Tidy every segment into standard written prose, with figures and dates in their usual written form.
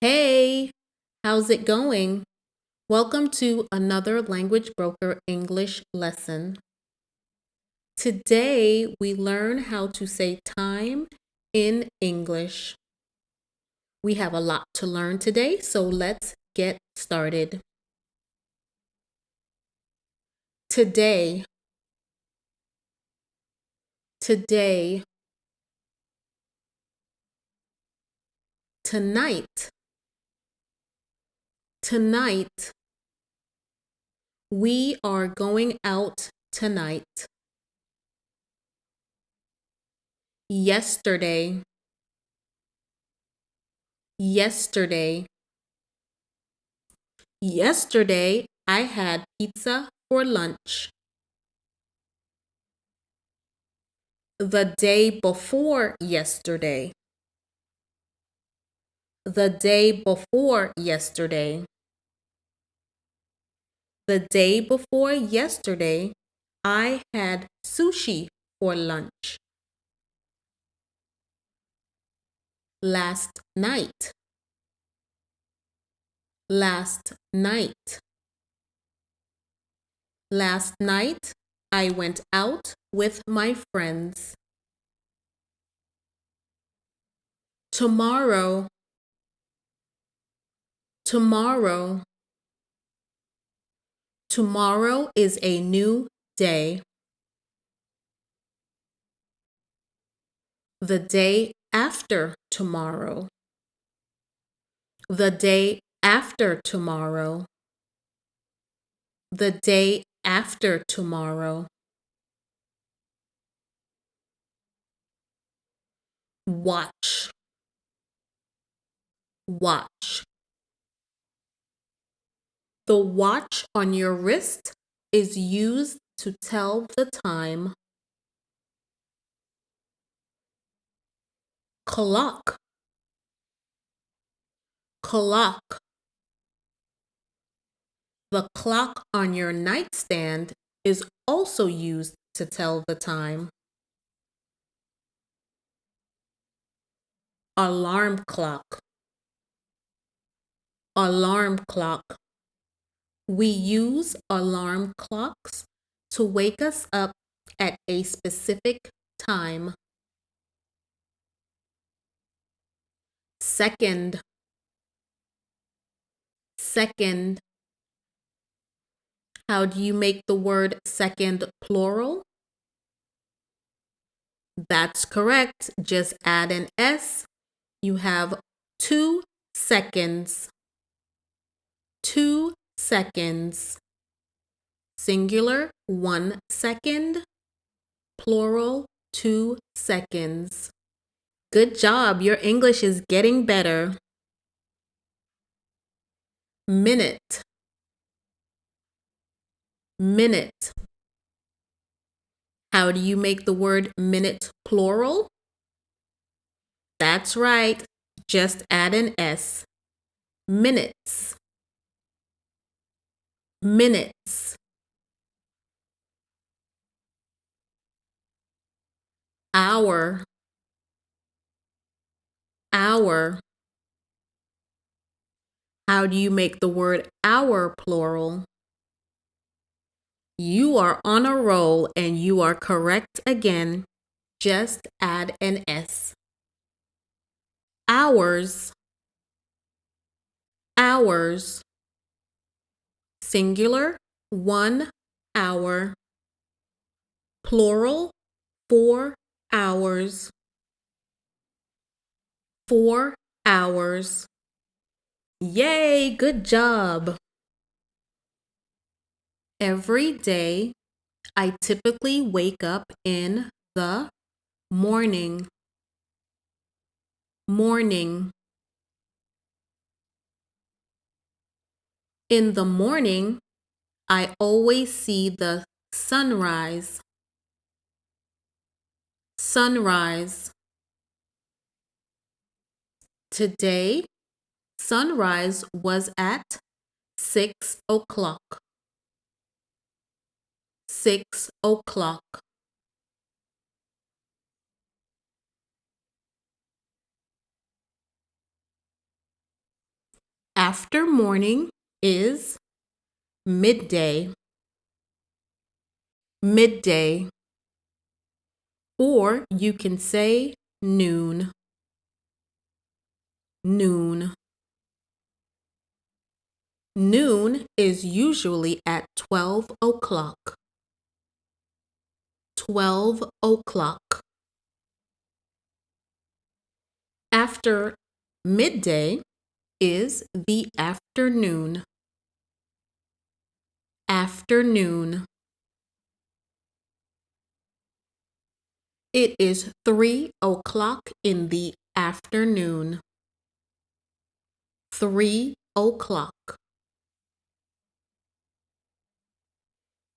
Hey, how's it going? Welcome to another Language Broker English lesson. Today, we learn how to say time in English. We have a lot to learn today, so let's get started. Today, today, tonight, tonight. We are going out tonight. Yesterday, yesterday. Yesterday, I had pizza for lunch. The day before yesterday. The day before yesterday. The day before yesterday, I had sushi for lunch. Last night. Last night. Last night, I went out with my friends. Tomorrow. Tomorrow. Tomorrow is a new day. The day after tomorrow. The day after tomorrow. The day after tomorrow. Watch. Watch. The watch on your wrist is used to tell the time. Clock. Clock. The clock on your nightstand is also used to tell the time. Alarm clock. Alarm clock. We use alarm clocks to wake us up at a specific time. Second. Second. How do you make the word second plural? That's correct. Just add an S. You have 2 seconds. 2 seconds. Singular, 1 second. Plural, 2 seconds. Good job. Your English is getting better. Minute. Minute. How do you make the word minute plural? That's right. Just add an S. Minutes. Minutes. Hour. Hour. How do you make the word hour plural? You are on a roll and you are correct again. Just add an S. Hours. Hours. Singular, 1 hour. Plural, 4 hours. 4 hours. Yay, good job. Every day, I typically wake up in the morning. Morning. In the morning, I always see the sunrise. Sunrise. Today, sunrise was at 6 o'clock. 6 o'clock. After morning is midday, midday. Or you can say noon, noon. Noon is usually at 12 o'clock. 12 o'clock. After midday is the afternoon. Afternoon. It is 3 o'clock in the afternoon. 3 o'clock.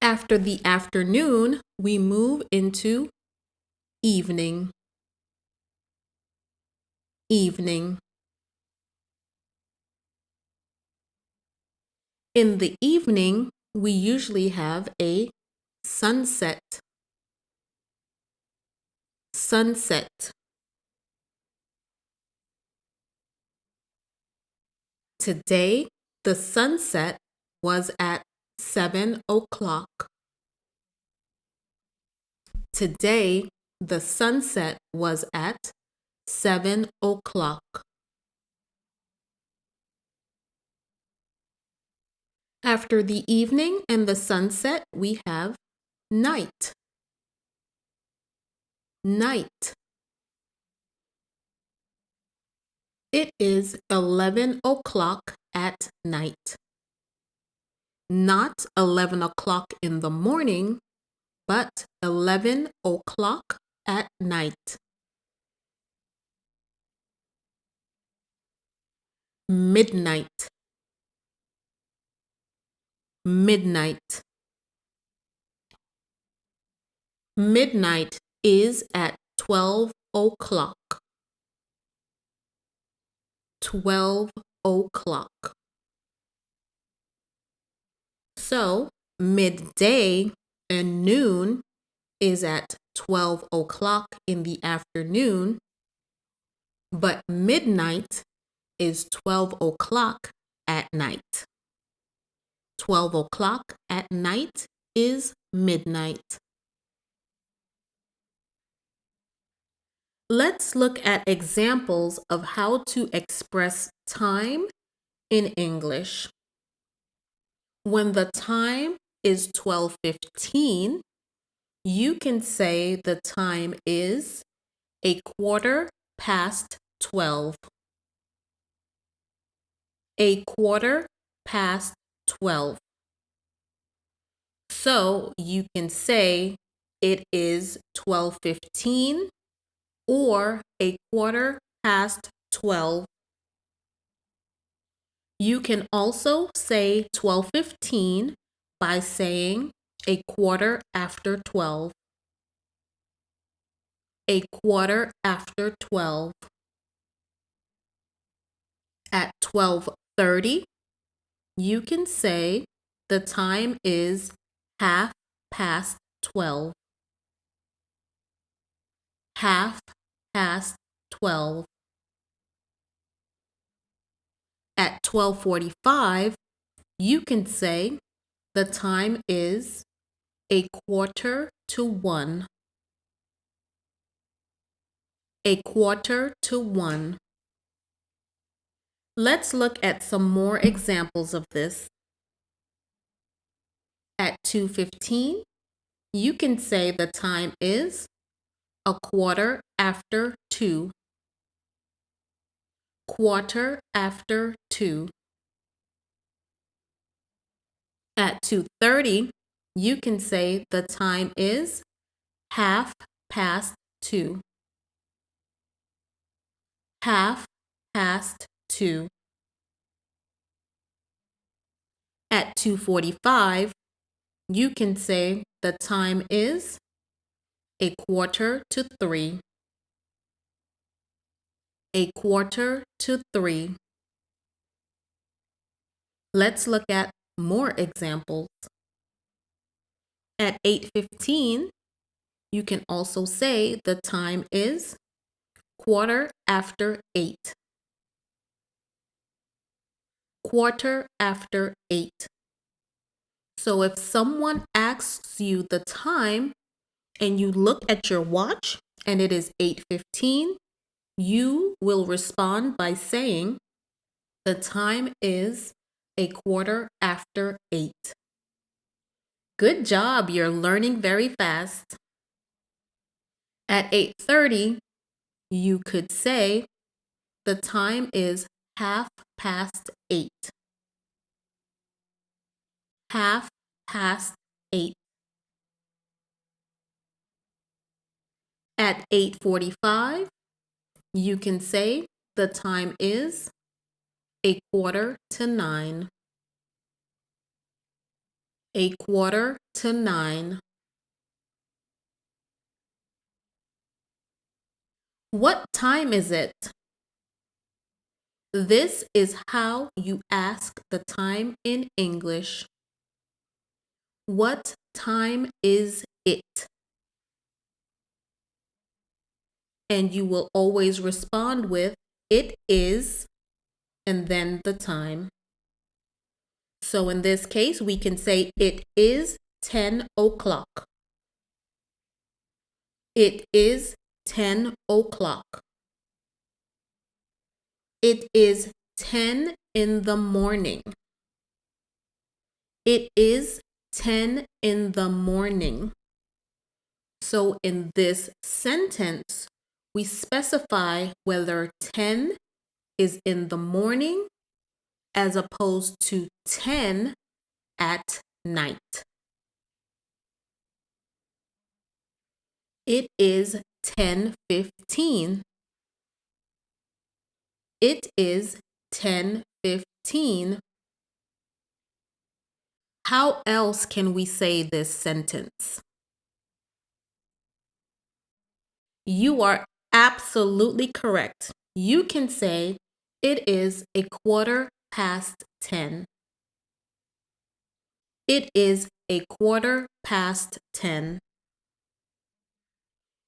After the afternoon, we move into evening. Evening. In the evening, we usually have a sunset. Sunset. Today, the sunset was at 7 o'clock. Today, the sunset was at 7 o'clock. After the evening and the sunset, we have night. Night. It is 11 o'clock at night. Not 11 o'clock in the morning, but 11 o'clock at night. Midnight. Midnight. Midnight is at 12 o'clock. 12 o'clock. So, midday and noon is at 12 o'clock in the afternoon, but midnight is 12 o'clock at night. 12 o'clock at night is midnight. Let's look at examples of how to express time in English. When the time is 12:15, you can say the time is a quarter past 12. A quarter past 12. So you can say it is 12:15 or a quarter past 12. You can also say 12:15 by saying a quarter after 12. A quarter after 12. At 12:30, you can say the time is half past 12. Half past 12. At 12:45, you can say the time is a quarter to 1. A quarter to 1. Let's look at some more examples of this. At 2:15, you can say the time is a quarter after 2. Quarter after 2. At 2:30, you can say the time is half past 2. Half past 2. At 2:45, you can say the time is a quarter to 3. A quarter to 3. Let's look at more examples. At 8:15, you can also say the time is quarter after 8. quarter after 8. So if someone asks you the time and you look at your watch and it is 8:15, you will respond by saying, the time is a quarter after 8. Good job, you're learning very fast. At 8:30, you could say, the time is 8:30. 8:30. At 8:45, you can say, the time is a quarter to 9. 9:15. What time is it? This is how you ask the time in English. What time is it? And you will always respond with, it is, and then the time. So in this case, we can say it is 10 o'clock. It is 10 o'clock. It is 10 in the morning. It is 10 in the morning. So in this sentence, we specify whether 10 is in the morning as opposed to 10 at night. It is 10:15. It is 10:15. How else can we say this sentence? You are absolutely correct. You can say, it is a quarter past 10. It is a quarter past 10.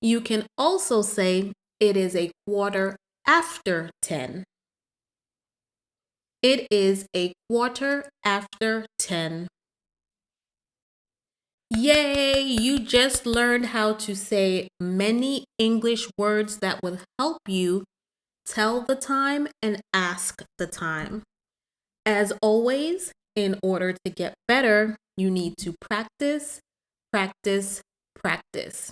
You can also say, it is a quarter after 10. It is a quarter after 10. Yay! You just learned how to say many English words that will help you tell the time and ask the time. As always, in order to get better, you need to practice, practice, practice.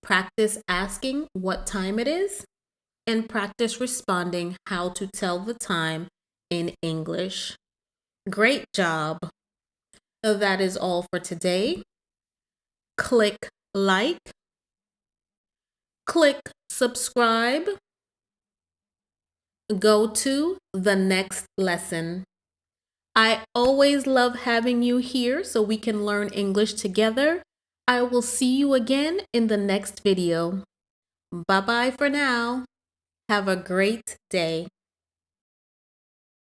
Practice asking what time it is and practice responding how to tell the time in English. Great job. That is all for today. Click like, click subscribe, go to the next lesson. I always love having you here so we can learn English together. I will see you again in the next video. Bye-bye for now. Have a great day.